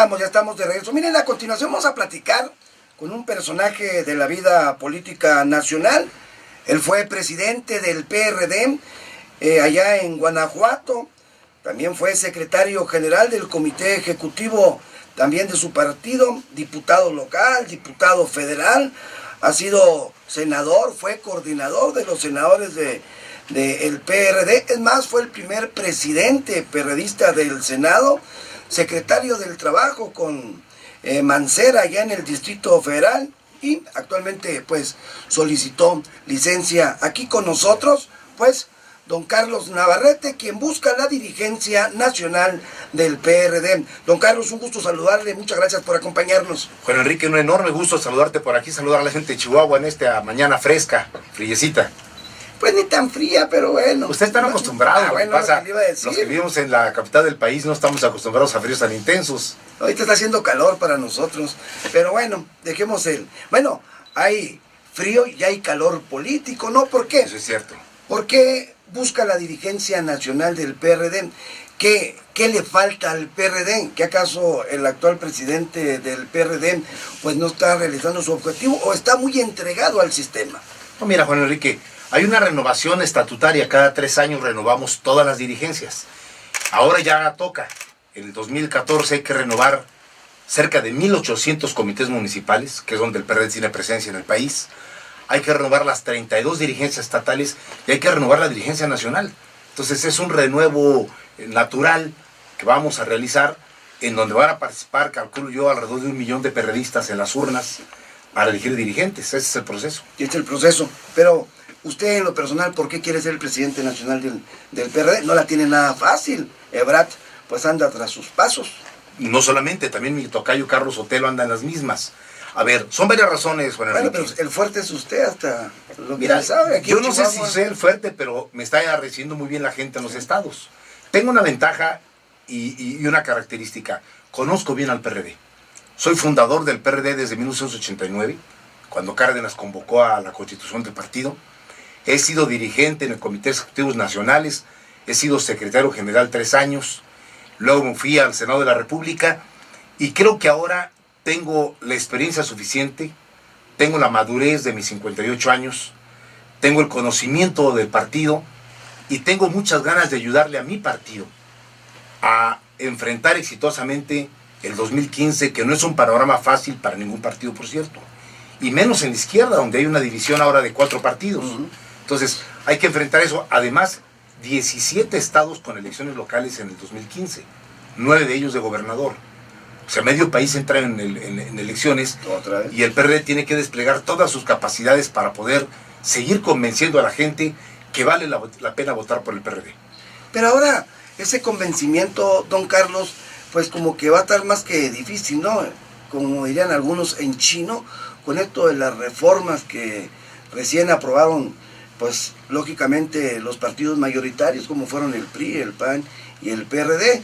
Ya estamos de regreso. Miren, a continuación vamos a platicar con un personaje de la vida política nacional. Él fue presidente del PRD allá en Guanajuato. También fue secretario general del comité ejecutivo también de su partido, diputado local, diputado federal. Ha sido senador, fue coordinador de los senadores del PRD. Es más, fue el primer presidente perredista del Senado, secretario del Trabajo con Mancera allá en el Distrito Federal, y actualmente pues solicitó licencia aquí con nosotros, pues don Carlos Navarrete, quien busca la dirigencia nacional del PRD. Don Carlos, un gusto saludarle, muchas gracias por acompañarnos. Juan Enrique, un enorme gusto saludarte por aquí, saludar a la gente de Chihuahua en esta mañana fresca, friecita. Pues ni tan fría, pero bueno. Ustedes están acostumbrados, bueno, pasa, lo que le iba a decir. Los que vivimos en la capital del país no estamos acostumbrados a fríos tan intensos. Ahorita está haciendo calor para nosotros, pero bueno, dejemos Bueno, hay frío y hay calor político, ¿no? ¿Por qué? Eso es cierto. ¿Por qué busca la dirigencia nacional del PRD? ¿Qué le falta al PRD? ¿Que acaso el actual presidente del PRD pues no está realizando su objetivo o está muy entregado al sistema? No, mira, Juan Enrique, hay una renovación estatutaria, cada 3 años renovamos todas las dirigencias. Ahora ya toca, en el 2014 hay que renovar cerca de 1,800 comités municipales, que es donde el PRD tiene presencia en el país. Hay que renovar las 32 dirigencias estatales y hay que renovar la dirigencia nacional. Entonces es un renuevo natural que vamos a realizar, en donde van a participar, calculo yo, alrededor de 1 millón de perredistas en las urnas para elegir dirigentes. Ese es el proceso. Y este es el proceso, pero usted en lo personal, ¿por qué quiere ser el presidente nacional del PRD? No la tiene nada fácil. Ebrard pues anda tras sus pasos. No solamente, también mi tocayo Carlos Sotelo anda en las mismas. A ver, son varias razones, Juan Enrique. Bueno, pero el fuerte es usted, hasta lo que mira, sabe. Aquí yo no sé si soy el fuerte, pero me está recibiendo muy bien la gente en los estados. Tengo una ventaja y una característica. Conozco bien al PRD. Soy fundador del PRD desde 1989, cuando Cárdenas convocó a la constitución del partido. He sido dirigente en el Comité Ejecutivos Nacionales, he sido secretario general 3 años, luego me fui al Senado de la República y creo que ahora tengo la experiencia suficiente, tengo la madurez de mis 58 años, tengo el conocimiento del partido y tengo muchas ganas de ayudarle a mi partido a enfrentar exitosamente el 2015, que no es un panorama fácil para ningún partido, por cierto, y menos en la izquierda, donde hay una división ahora de 4 partidos. Entonces, hay que enfrentar eso. Además, 17 estados con elecciones locales en el 2015, 9 de ellos de gobernador. O sea, medio país entra en elecciones y el PRD tiene que desplegar todas sus capacidades para poder seguir convenciendo a la gente que vale la pena votar por el PRD. Pero ahora, ese convencimiento, don Carlos, pues como que va a estar más que difícil, ¿no? Como dirían algunos en chino, con esto de las reformas que recién aprobaron, pues lógicamente los partidos mayoritarios, como fueron el PRI, el PAN y el PRD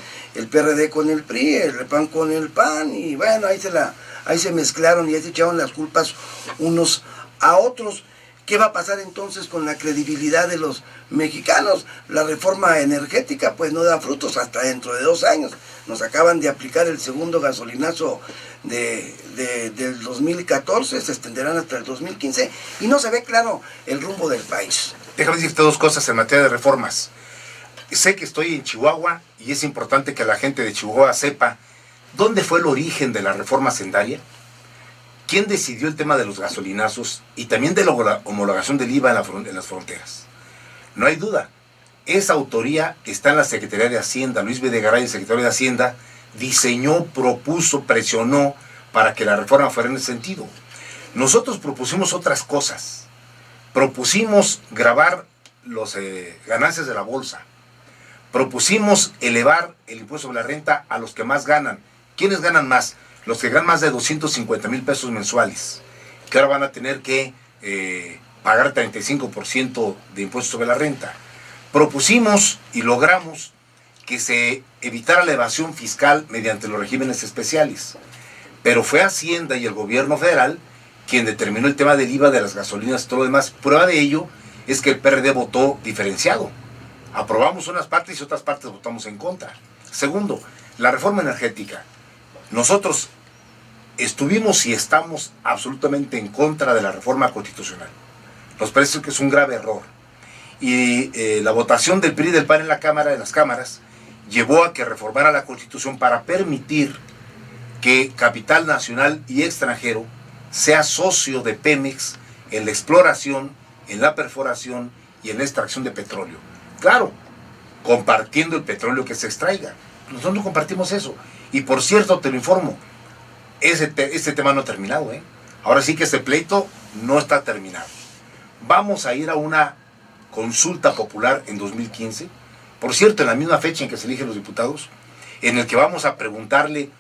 con el PRI, el PAN con el PAN, y bueno, ahí se mezclaron y ahí se echaron las culpas unos a otros. ¿Qué va a pasar entonces con la credibilidad de los mexicanos? La reforma energética pues no da frutos hasta dentro de 2 años. Nos acaban de aplicar el segundo gasolinazo del 2014, se extenderán hasta el 2015 y no se ve claro el rumbo del país. Déjame decirte 2 cosas en materia de reformas. Sé que estoy en Chihuahua y es importante que la gente de Chihuahua sepa dónde fue el origen de la reforma hacendaria, quién decidió el tema de los gasolinazos y también de la homologación del IVA en las fronteras. No hay duda, esa autoría está en la Secretaría de Hacienda. Luis Videgaray, el secretario de Hacienda, diseñó, propuso, presionó para que la reforma fuera en ese sentido. Nosotros propusimos otras cosas. Propusimos gravar las ganancias de la bolsa. Propusimos elevar el impuesto sobre la renta a los que más ganan. ¿Quiénes ganan más? Los que ganan más de 250,000 pesos mensuales, que ahora van a tener que pagar 35% de impuesto sobre la renta. Propusimos y logramos que se evitara la evasión fiscal mediante los regímenes especiales. Pero fue Hacienda y el gobierno federal quien determinó el tema del IVA de las gasolinas y todo lo demás. Prueba de ello es que el PRD votó diferenciado. Aprobamos unas partes y otras partes votamos en contra. Segundo, la reforma energética. Nosotros estuvimos y estamos absolutamente en contra de la reforma constitucional. Nos parece que es un grave error. Y la votación del PRI y del PAN en la Cámara, en las cámaras, llevó a que reformara la Constitución para permitir que capital nacional y extranjero sea socio de Pemex en la exploración, en la perforación y en la extracción de petróleo. Claro, compartiendo el petróleo que se extraiga. Nosotros no compartimos eso. Y por cierto, te lo informo, este tema no ha terminado, ¿eh? Ahora sí que este pleito no está terminado. Vamos a ir a una consulta popular en 2015, por cierto, en la misma fecha en que se eligen los diputados, en el que vamos a preguntarle,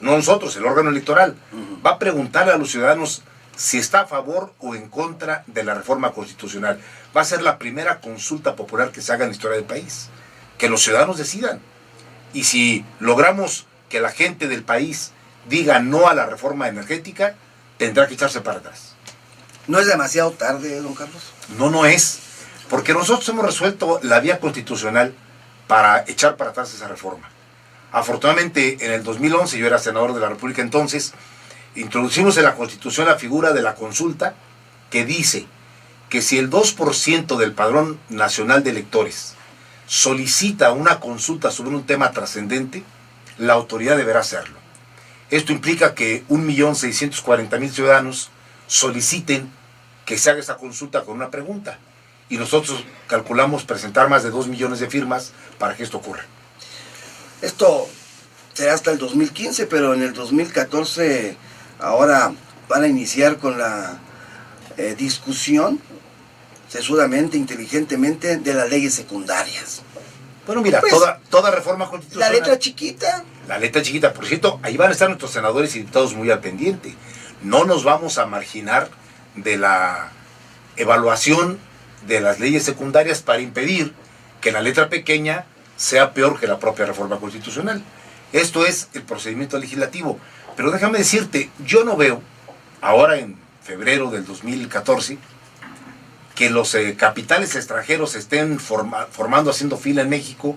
no nosotros, el órgano electoral, va a preguntarle a los ciudadanos si está a favor o en contra de la reforma constitucional. Va a ser la primera consulta popular que se haga en la historia del país. Que los ciudadanos decidan. Y si logramos que la gente del país diga no a la reforma energética, tendrá que echarse para atrás. ¿No es demasiado tarde, don Carlos? No, no es. Porque nosotros hemos resuelto la vía constitucional para echar para atrás esa reforma. Afortunadamente, en el 2011, yo era senador de la República entonces, introducimos en la Constitución la figura de la consulta que dice que si el 2% del padrón nacional de electores solicita una consulta sobre un tema trascendente, la autoridad deberá hacerlo. Esto implica que 1.640.000 ciudadanos soliciten que se haga esa consulta con una pregunta. Y nosotros calculamos presentar más de 2 millones de firmas para que esto ocurra. Esto será hasta el 2015, pero en el 2014 ahora van a iniciar con la discusión, sesudamente, inteligentemente, de las leyes secundarias. Bueno, mira, pues, toda reforma constitucional... La letra chiquita. La letra chiquita, por cierto, ahí van a estar nuestros senadores y diputados muy al pendiente. No nos vamos a marginar de la evaluación de las leyes secundarias para impedir que la letra pequeña sea peor que la propia reforma constitucional. Esto es el procedimiento legislativo. Pero déjame decirte, yo no veo, ahora en febrero del 2014, que los capitales extranjeros estén formando, haciendo fila en México,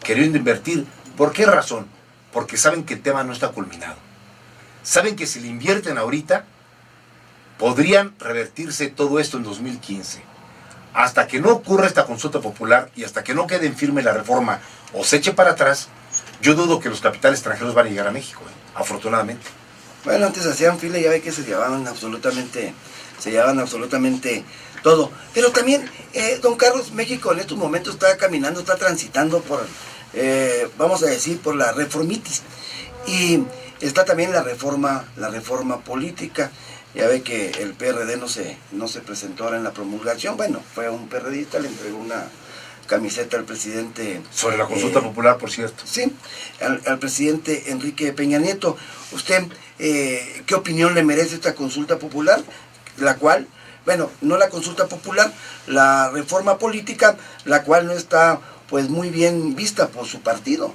queriendo invertir. ¿Por qué razón? Porque saben que el tema no está culminado. Saben que si le invierten ahorita, podrían revertirse todo esto en 2015. Hasta que no ocurra esta consulta popular y hasta que no quede en firme la reforma o se eche para atrás, yo dudo que los capitales extranjeros van a llegar a México, afortunadamente. Bueno, antes hacían fila y ya ve que se llevaban absolutamente todo. Pero también, don Carlos, México en estos momentos está caminando, está transitando por, vamos a decir, por la reformitis. Y está también la reforma política. Ya ve que el PRD no se presentó ahora en la promulgación. Bueno, fue un PRDista, le entregó una camiseta al presidente... Sobre la consulta popular, por cierto. Sí, al presidente Enrique Peña Nieto. ¿Usted qué opinión le merece esta consulta popular? La cual, bueno, no la consulta popular, la reforma política, la cual no está pues muy bien vista por su partido.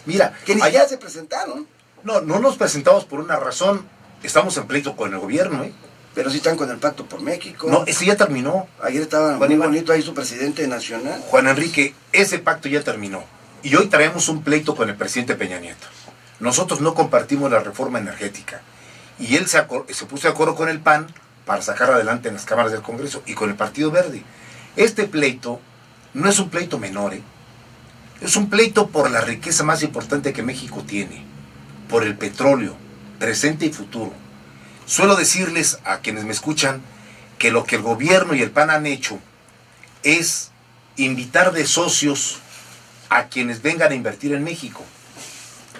Mira, que ni siquiera se presentaron. No nos presentamos por una razón. Estamos en pleito con el gobierno, ¿eh? Pero sí están con el Pacto por México. No, ese ya terminó. Ayer estaba muy bonito ahí su presidente nacional. Juan Enrique, ese pacto ya terminó. Y hoy traemos un pleito con el presidente Peña Nieto. Nosotros no compartimos la reforma energética. Y él se puso de acuerdo con el PAN para sacarla adelante en las cámaras del Congreso y con el Partido Verde. Este pleito no es un pleito menor, ¿eh? Es un pleito por la riqueza más importante que México tiene. Por el petróleo, presente y futuro. Suelo decirles a quienes me escuchan que lo que el gobierno y el PAN han hecho es invitar de socios a quienes vengan a invertir en México.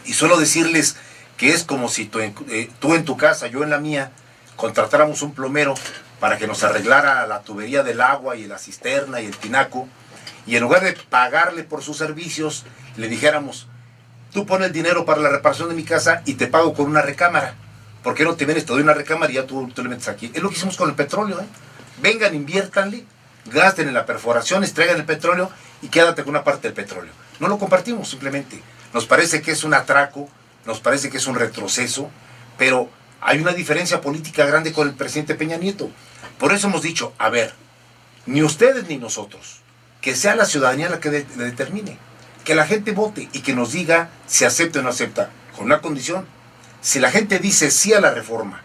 Y suelo decirles que es como si tú en tu casa, yo en la mía, contratáramos un plomero para que nos arreglara la tubería del agua y la cisterna y el tinaco, y en lugar de pagarle por sus servicios, le dijéramos: tú pones el dinero para la reparación de mi casa y te pago con una recámara. ¿Por qué no te vienes, te doy una recámara y ya tú le metes aquí? Es lo que hicimos con el petróleo, ¿eh? Vengan, inviértanle, gasten en la perforación, extraigan el petróleo y quédate con una parte del petróleo. No lo compartimos simplemente. Nos parece que es un atraco, nos parece que es un retroceso, pero hay una diferencia política grande con el presidente Peña Nieto. Por eso hemos dicho, a ver, ni ustedes ni nosotros, que sea la ciudadanía la que le determine, que la gente vote y que nos diga si acepta o no acepta, con una condición: Si la gente dice sí a la reforma,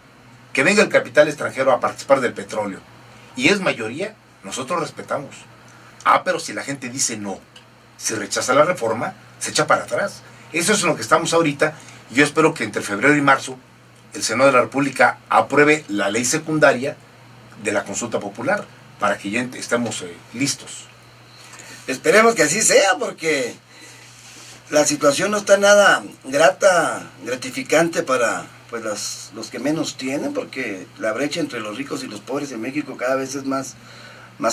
que venga el capital extranjero a participar del petróleo, y es mayoría, nosotros respetamos. Pero si la gente dice no, si rechaza la reforma, se echa para atrás. Eso es en lo que estamos ahorita. Yo espero que entre febrero y marzo el Senado de la República apruebe la ley secundaria de la consulta popular para que ya estemos listos. Esperemos que así sea, porque la situación no está nada gratificante para pues los que menos tienen, porque la brecha entre los ricos y los pobres en México cada vez es más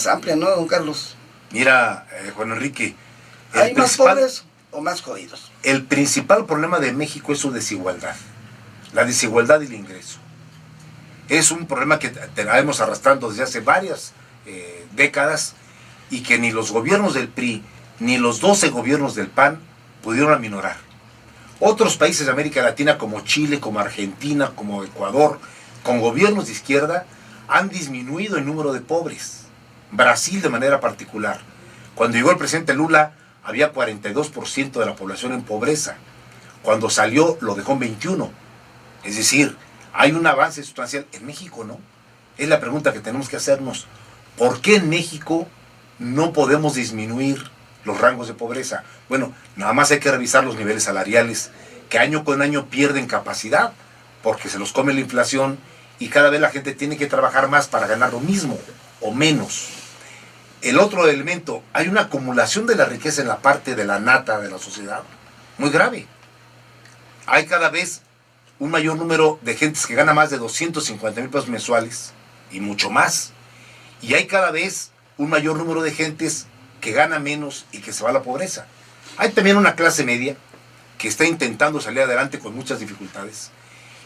amplia, ¿no, don Carlos? Mira, Juan Enrique, ¿hay más pobres o más jodidos? El principal problema de México es su desigualdad, la desigualdad del ingreso. Es un problema que traemos arrastrando desde hace varias décadas y que ni los gobiernos del PRI ni los 12 gobiernos del PAN pudieron aminorar. Otros países de América Latina como Chile, como Argentina, como Ecuador, con gobiernos de izquierda, han disminuido el número de pobres. Brasil de manera particular. Cuando llegó el presidente Lula, había 42% de la población en pobreza. Cuando salió, lo dejó en 21%. Es decir, hay un avance sustancial. En México, ¿no? Es la pregunta que tenemos que hacernos. ¿Por qué en México no podemos disminuir los rangos de pobreza? Bueno, nada más hay que revisar los niveles salariales, que año con año pierden capacidad, porque se los come la inflación y cada vez la gente tiene que trabajar más para ganar lo mismo o menos. El otro elemento, hay una acumulación de la riqueza en la parte de la nata de la sociedad, muy grave. Hay cada vez un mayor número de gentes que gana más de 250,000 pesos mensuales y mucho más. Y hay cada vez un mayor número de gentes que gana menos y que se va a la pobreza. Hay también una clase media que está intentando salir adelante con muchas dificultades.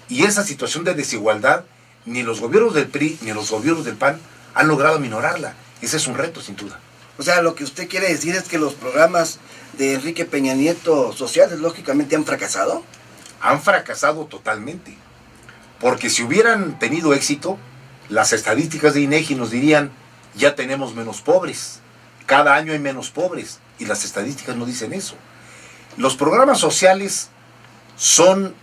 Y esa situación de desigualdad, ni los gobiernos del PRI ni los gobiernos del PAN han logrado aminorarla. Ese es un reto, sin duda. O sea, lo que usted quiere decir es que los programas de Enrique Peña Nieto sociales, lógicamente, han fracasado. Han fracasado totalmente. Porque si hubieran tenido éxito, las estadísticas de INEGI nos dirían, ya tenemos menos pobres. Cada año hay menos pobres. Y las estadísticas no dicen eso. Los programas sociales son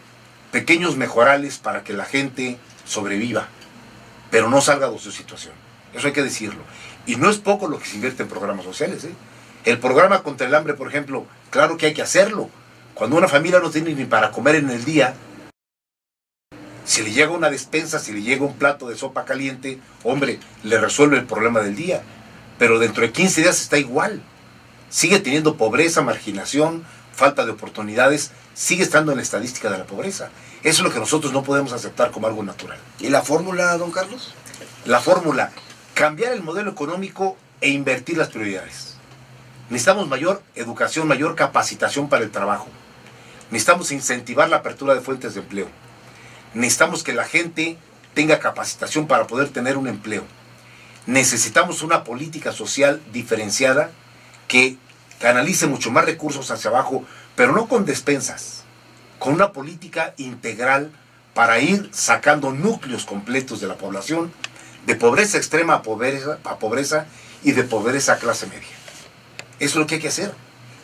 pequeños mejorales para que la gente sobreviva, pero no salga de su situación. Eso hay que decirlo. Y no es poco lo que se invierte en programas sociales, ¿eh? El programa contra el hambre, por ejemplo, claro que hay que hacerlo. Cuando una familia no tiene ni para comer en el día, si le llega una despensa, si le llega un plato de sopa caliente, hombre, le resuelve el problema del día. Pero dentro de 15 días está igual. Sigue teniendo pobreza, marginación, falta de oportunidades, sigue estando en la estadística de la pobreza. Eso es lo que nosotros no podemos aceptar como algo natural. ¿Y la fórmula, don Carlos? La fórmula, cambiar el modelo económico e invertir las prioridades. Necesitamos mayor educación, mayor capacitación para el trabajo. Necesitamos incentivar la apertura de fuentes de empleo. Necesitamos que la gente tenga capacitación para poder tener un empleo. Necesitamos una política social diferenciada que canalice mucho más recursos hacia abajo, pero no con despensas, con una política integral para ir sacando núcleos completos de la población, de pobreza extrema a pobreza y de pobreza a clase media. Eso es lo que hay que hacer.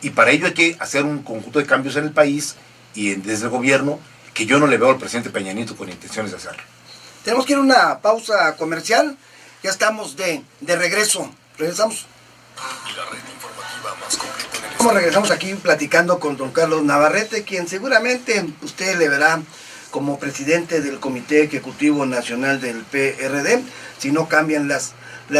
Y para ello hay que hacer un conjunto de cambios en el país y desde el gobierno que yo no le veo al presidente Peña Nieto con intenciones de hacerlo. Tenemos que ir a una pausa comercial. Ya estamos de regreso. Regresamos. La red informativa más completa en el Como regresamos aquí platicando con don Carlos Navarrete, quien seguramente usted le verá como presidente del Comité Ejecutivo Nacional del PRD, si no cambian las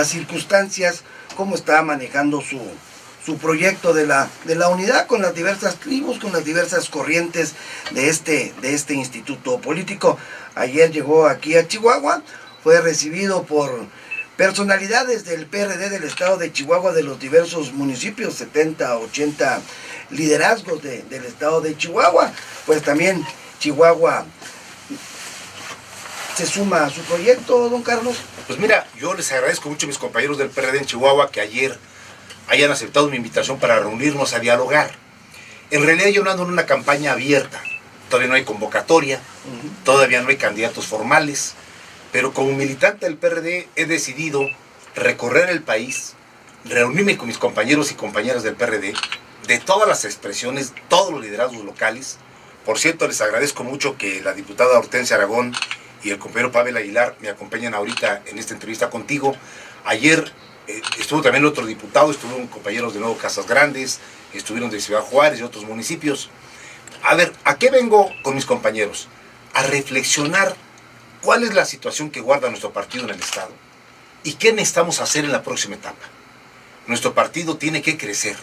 circunstancias, cómo está manejando su proyecto de la unidad con las diversas tribus, con las diversas corrientes de este instituto político. Ayer llegó aquí a Chihuahua, fue recibido por personalidades del PRD del estado de Chihuahua, de los diversos municipios, 70, 80 liderazgos del estado de Chihuahua. Pues también Chihuahua se suma a su proyecto, don Carlos. Pues mira, yo les agradezco mucho a mis compañeros del PRD en Chihuahua que ayer hayan aceptado mi invitación para reunirnos a dialogar. En realidad yo ando en una campaña abierta, todavía no hay convocatoria, todavía no hay candidatos formales, pero como militante del PRD he decidido recorrer el país, reunirme con mis compañeros y compañeras del PRD, de todas las expresiones, todos los liderazgos locales, Por cierto, les agradezco mucho que la diputada Hortensia Aragón y el compañero Pavel Aguilar me acompañan ahorita en esta entrevista contigo. Ayer estuvo también otro diputado, estuvieron compañeros de Nuevo Casas Grandes, estuvieron de Ciudad Juárez y otros municipios. A ver, ¿a qué vengo con mis compañeros? A reflexionar cuál es la situación que guarda nuestro partido en el Estado y qué necesitamos hacer en la próxima etapa. Nuestro partido tiene que crecer,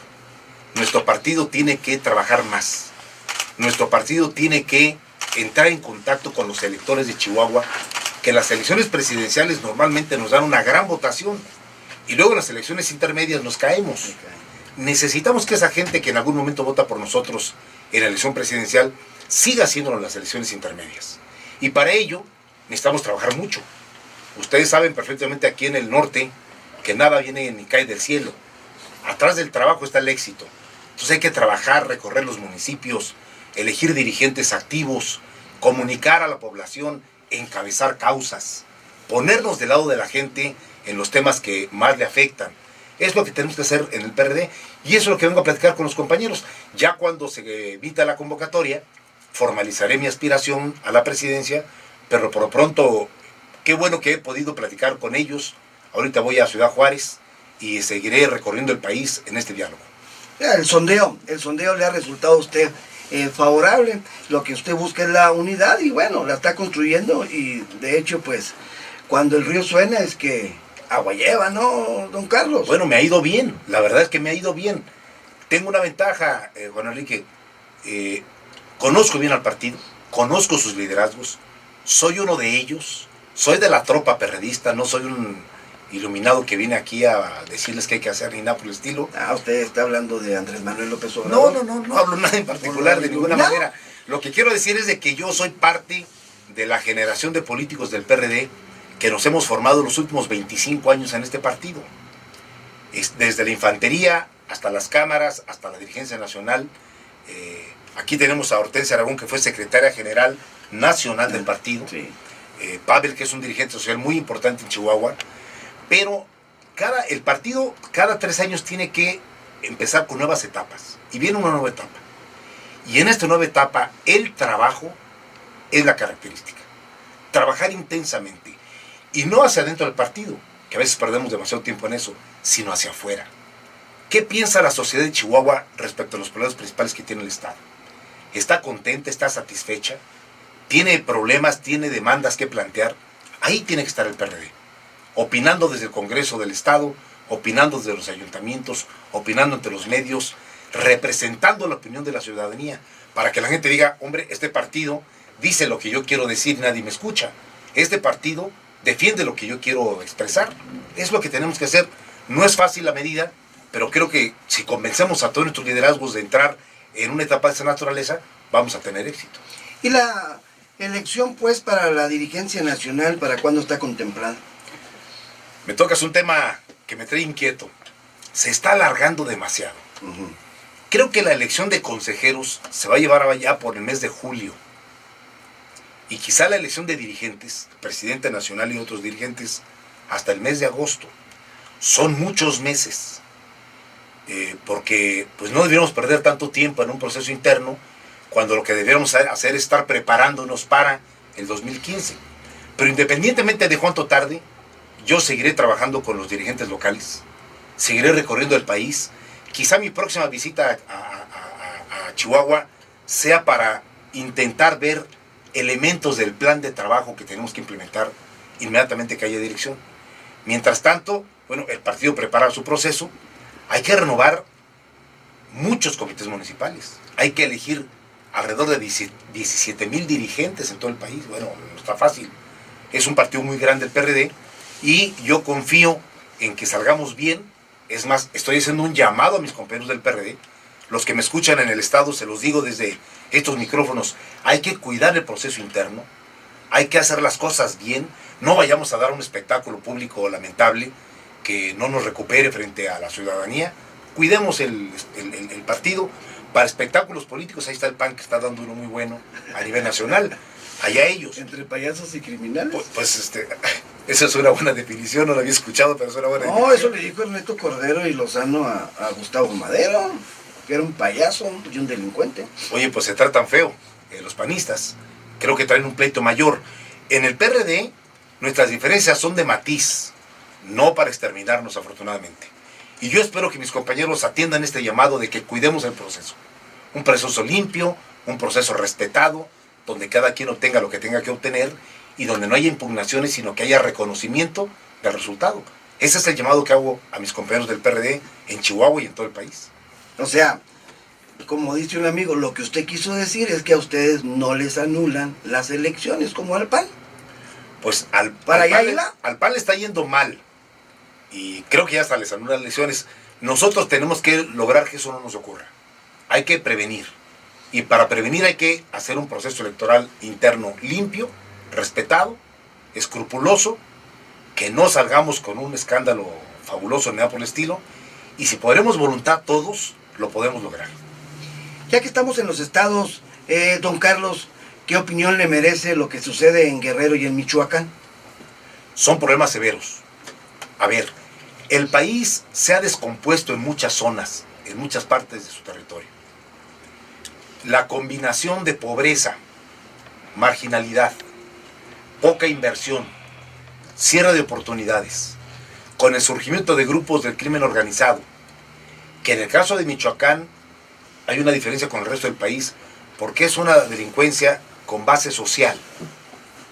nuestro partido tiene que trabajar más, nuestro partido tiene que entrar en contacto con los electores de Chihuahua, que las elecciones presidenciales normalmente nos dan una gran votación y luego en las elecciones intermedias nos caemos. Necesitamos que esa gente que en algún momento vota por nosotros en la elección presidencial siga haciéndolo en las elecciones intermedias. Y para ello necesitamos trabajar mucho. Ustedes saben perfectamente aquí en el norte que nada viene ni cae del cielo. Atrás del trabajo está el éxito. Entonces hay que trabajar, recorrer los municipios, elegir dirigentes activos, comunicar a la población, encabezar causas, ponernos del lado de la gente en los temas que más le afectan. Es lo que tenemos que hacer en el PRD y eso es lo que vengo a platicar con los compañeros. Ya cuando se emita la convocatoria, formalizaré mi aspiración a la presidencia, pero por lo pronto, qué bueno que he podido platicar con ellos. Ahorita voy a Ciudad Juárez y seguiré recorriendo el país en este diálogo. El sondeo le ha resultado a usted favorable. Lo que usted busca es la unidad y bueno, la está construyendo y de hecho pues cuando el río suena es que agua lleva, ¿no, don Carlos? Bueno, me ha ido bien, la verdad es que me ha ido bien. Tengo una ventaja, Juan Enrique, conozco bien al partido, conozco sus liderazgos, soy uno de ellos, soy de la tropa perredista, no soy un iluminado que viene aquí a decirles qué hay que hacer ni nada por el estilo. Ah, usted está hablando de Andrés Manuel López Obrador. No hablo nada en particular de ninguna manera. Lo que quiero decir es de que yo soy parte de la generación de políticos del PRD que nos hemos formado los últimos 25 años en este partido. Desde la infantería hasta las cámaras, hasta la dirigencia nacional. Aquí tenemos a Hortensia Aragón, que fue secretaria general nacional del partido. Sí. Pavel, que es un dirigente social muy importante en Chihuahua. Pero el partido cada 3 años tiene que empezar con nuevas etapas. Y viene una nueva etapa. Y en esta nueva etapa, el trabajo es la característica. Trabajar intensamente. Y no hacia adentro del partido, que a veces perdemos demasiado tiempo en eso, sino hacia afuera. ¿Qué piensa la sociedad de Chihuahua respecto a los problemas principales que tiene el Estado? ¿Está contenta? ¿Está satisfecha? ¿Tiene problemas? ¿Tiene demandas que plantear? Ahí tiene que estar el PRD. Opinando desde el Congreso del Estado, opinando desde los ayuntamientos, opinando ante los medios, representando la opinión de la ciudadanía, para que la gente diga, hombre, este partido dice lo que yo quiero decir y nadie me escucha. Este partido defiende lo que yo quiero expresar. Es lo que tenemos que hacer. No es fácil la medida, pero creo que si convencemos a todos nuestros liderazgos de entrar en una etapa de esa naturaleza, vamos a tener éxito. ¿Y la elección pues para la dirigencia nacional, para cuándo está contemplada? Me tocas un tema que me trae inquieto. Se está alargando demasiado. Creo que la elección de consejeros se va a llevar allá por el mes de julio. Y quizá la elección de dirigentes, presidente nacional y otros dirigentes, hasta el mes de agosto. Son muchos meses. Porque pues no debiéramos perder tanto tiempo en un proceso interno, cuando lo que debiéramos hacer es estar preparándonos para el 2015. Pero independientemente de cuánto tarde, yo seguiré trabajando con los dirigentes locales, seguiré recorriendo el país. Quizá mi próxima visita a Chihuahua sea para intentar ver elementos del plan de trabajo que tenemos que implementar inmediatamente que haya dirección. Mientras tanto, bueno, el partido prepara su proceso. Hay que renovar muchos comités municipales. Hay que elegir alrededor de 17,000 dirigentes en todo el país. Bueno, no está fácil. Es un partido muy grande el PRD y yo confío en que salgamos bien. Es más, estoy haciendo un llamado a mis compañeros del PRD. Los que me escuchan en el Estado, se los digo desde estos micrófonos, hay que cuidar el proceso interno, hay que hacer las cosas bien, no vayamos a dar un espectáculo público lamentable que no nos recupere frente a la ciudadanía. Cuidemos el partido. Para espectáculos políticos, ahí está el PAN, que está dando uno muy bueno a nivel nacional. Allá ellos. ¿Entre payasos y criminales? Pues esa es una buena definición, no la había escuchado, pero es una buena definición. No, eso le dijo Ernesto Cordero y Lozano a Gustavo Madero, que era un payaso y un delincuente. Oye, pues se tratan feo. los panistas. Creo que traen un pleito mayor. En el PRD, nuestras diferencias son de matiz, no para exterminarnos, afortunadamente. Y yo espero que mis compañeros atiendan este llamado de que cuidemos el proceso. Un proceso limpio, un proceso respetado, donde cada quien obtenga lo que tenga que obtener y donde no haya impugnaciones, sino que haya reconocimiento del resultado. Ese es el llamado que hago a mis compañeros del PRD en Chihuahua y en todo el país. O sea, como dice un amigo, lo que usted quiso decir es que a ustedes no les anulan las elecciones, como al PAN. Pues al PAN le está yendo mal. Y creo que ya hasta les anulan las elecciones. Nosotros tenemos que lograr que eso no nos ocurra. Hay que prevenir. Y para prevenir hay que hacer un proceso electoral interno limpio, respetado, escrupuloso, que no salgamos con un escándalo fabuloso ni nada por el estilo. Y si podremos voluntad todos, lo podemos lograr. Ya que estamos en los estados, don Carlos, ¿qué opinión le merece lo que sucede en Guerrero y en Michoacán? Son problemas severos. A ver, el país se ha descompuesto en muchas zonas, en muchas partes de su territorio. La combinación de pobreza, marginalidad, poca inversión, cierre de oportunidades, con el surgimiento de grupos del crimen organizado, que en el caso de Michoacán hay una diferencia con el resto del país, porque es una delincuencia con base social,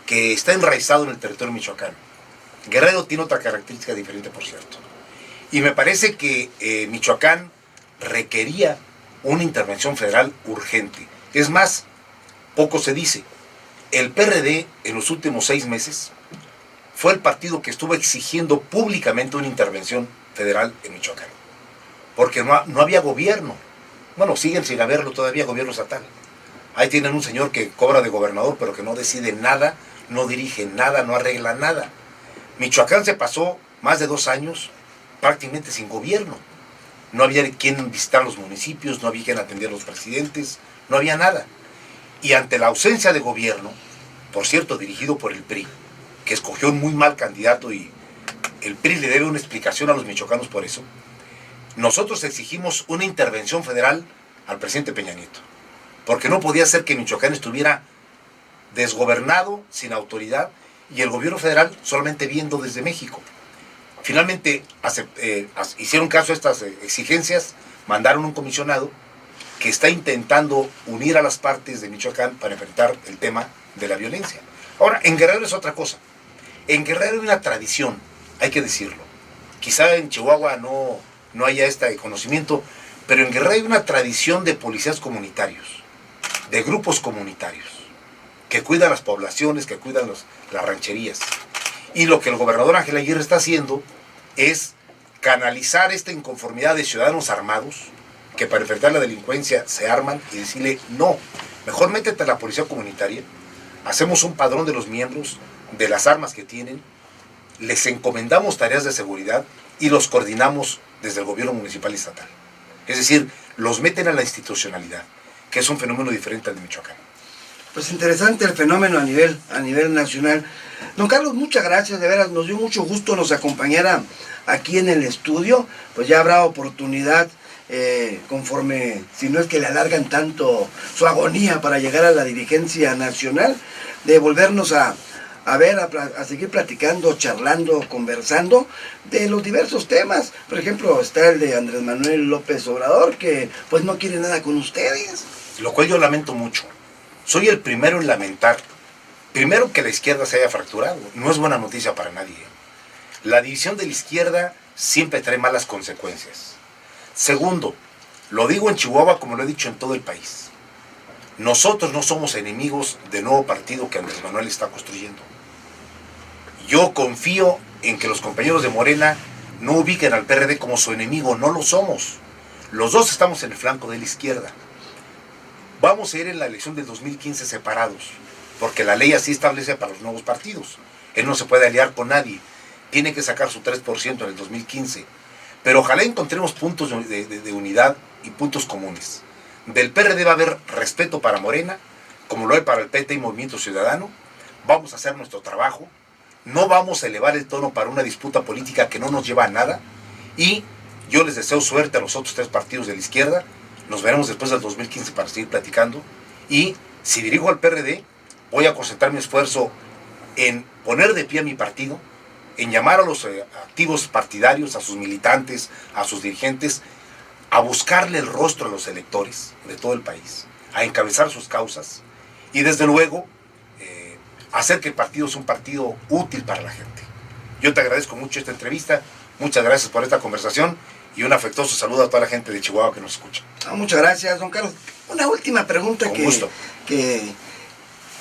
que está enraizado en el territorio michoacano. Guerrero tiene otra característica diferente, por cierto. Y me parece que Michoacán requería una intervención federal urgente. Es más, poco se dice. El PRD en los últimos 6 meses fue el partido que estuvo exigiendo públicamente una intervención federal en Michoacán. Porque no había gobierno. Bueno, siguen sin haberlo todavía gobierno estatal. Ahí tienen un señor que cobra de gobernador, pero que no decide nada, no dirige nada, no arregla nada. Michoacán se pasó más de 2 años prácticamente sin gobierno. No había quien visitar los municipios, no había quien atender a los presidentes, no había nada. Y ante la ausencia de gobierno, por cierto, dirigido por el PRI, que escogió un muy mal candidato y el PRI le debe una explicación a los michoacanos por eso, nosotros exigimos una intervención federal al presidente Peña Nieto. Porque no podía ser que Michoacán estuviera desgobernado, sin autoridad, y el gobierno federal solamente viendo desde México. Finalmente hicieron caso a estas exigencias, mandaron un comisionado que está intentando unir a las partes de Michoacán para enfrentar el tema de la violencia. Ahora, en Guerrero es otra cosa. En Guerrero hay una tradición, hay que decirlo. Quizá en Chihuahua no haya este conocimiento, pero en Guerrero hay una tradición de policías comunitarios, de grupos comunitarios, que cuidan las poblaciones, que cuidan las rancherías. Y lo que el gobernador Ángel Aguirre está haciendo es canalizar esta inconformidad de ciudadanos armados, que para enfrentar la delincuencia se arman, y decirle, no, mejor métete a la policía comunitaria, hacemos un padrón de los miembros, de las armas que tienen, les encomendamos tareas de seguridad y los coordinamos desde el gobierno municipal y estatal. Es decir, los meten a la institucionalidad, que es un fenómeno diferente al de Michoacán. Pues interesante el fenómeno a nivel nacional. Don Carlos, muchas gracias, de veras, nos dio mucho gusto nos acompañara aquí en el estudio. Pues ya habrá oportunidad, conforme, si no es que le alargan tanto su agonía para llegar a la dirigencia nacional, de volvernos a ver, a seguir platicando, charlando, conversando de los diversos temas. Por ejemplo, está el de Andrés Manuel López Obrador, que pues no quiere nada con ustedes. Lo cual yo lamento mucho. Soy el primero en lamentar, primero, que la izquierda se haya fracturado. No es buena noticia para nadie. La división de la izquierda siempre trae malas consecuencias. Segundo, lo digo en Chihuahua como lo he dicho en todo el país. Nosotros no somos enemigos del nuevo partido que Andrés Manuel está construyendo. Yo confío en que los compañeros de Morena no ubiquen al PRD como su enemigo. No lo somos. Los dos estamos en el flanco de la izquierda. Vamos a ir en la elección del 2015 separados, porque la ley así establece para los nuevos partidos. Él no se puede aliar con nadie. Tiene que sacar su 3% en el 2015. Pero ojalá encontremos puntos de unidad y puntos comunes. Del PRD va a haber respeto para Morena, como lo hay para el PT y Movimiento Ciudadano. Vamos a hacer nuestro trabajo. No vamos a elevar el tono para una disputa política que no nos lleva a nada. Y yo les deseo suerte a los otros 3 partidos de la izquierda. Nos veremos después del 2015 para seguir platicando. Y Si dirijo al PRD, voy a concentrar mi esfuerzo en poner de pie a mi partido, en llamar a los activos partidarios, a sus militantes, a sus dirigentes, a buscarle el rostro a los electores de todo el país, a encabezar sus causas y desde luego hacer que el partido sea un partido útil para la gente. Yo te agradezco mucho esta entrevista, muchas gracias por esta conversación y un afectuoso saludo a toda la gente de Chihuahua que nos escucha. Muchas gracias, don Carlos. Una última pregunta Con gusto. que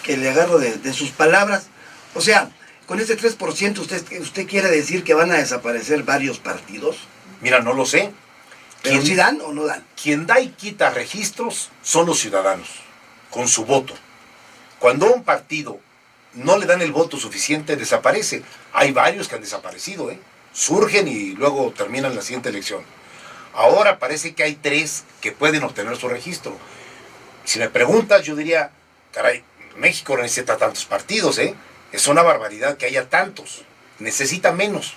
le agarro de sus palabras. O sea, con este 3%, ¿usted quiere decir que van a desaparecer varios partidos? Mira, no lo sé. ¿Pero si dan o no dan? Quien da y quita registros son los ciudadanos, con su voto. Cuando a un partido no le dan el voto suficiente, desaparece. Hay varios que han desaparecido, surgen y luego terminan la siguiente elección. Ahora parece que hay 3 que pueden obtener su registro. Si me preguntas, yo diría, caray, México no necesita tantos partidos, Es una barbaridad que haya tantos. Necesita menos.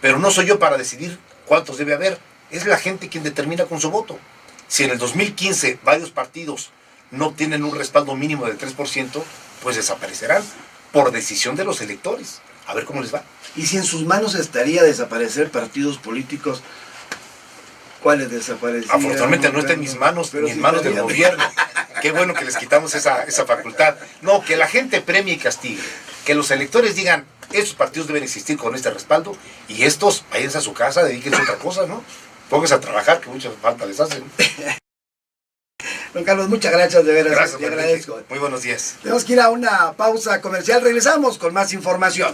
Pero no soy yo para decidir cuántos debe haber. Es la gente quien determina con su voto. Si en el 2015 varios partidos no tienen un respaldo mínimo del 3%, pues desaparecerán por decisión de los electores. A ver cómo les va. Y si en sus manos estaría desaparecer partidos políticos, ¿cuáles desaparecerían? Afortunadamente no está en mis manos, ni en manos del gobierno. Qué bueno que les quitamos esa facultad. No, que la gente premie y castigue. Que los electores digan, estos partidos deben existir con este respaldo, y estos, váyanse a su casa, dedíquense a otra cosa, ¿no? Pónganse a trabajar, que mucha falta les hacen. Don Carlos, muchas gracias, de veras. Gracias, le agradezco. Muy buenos días. Tenemos que ir a una pausa comercial, regresamos con más información.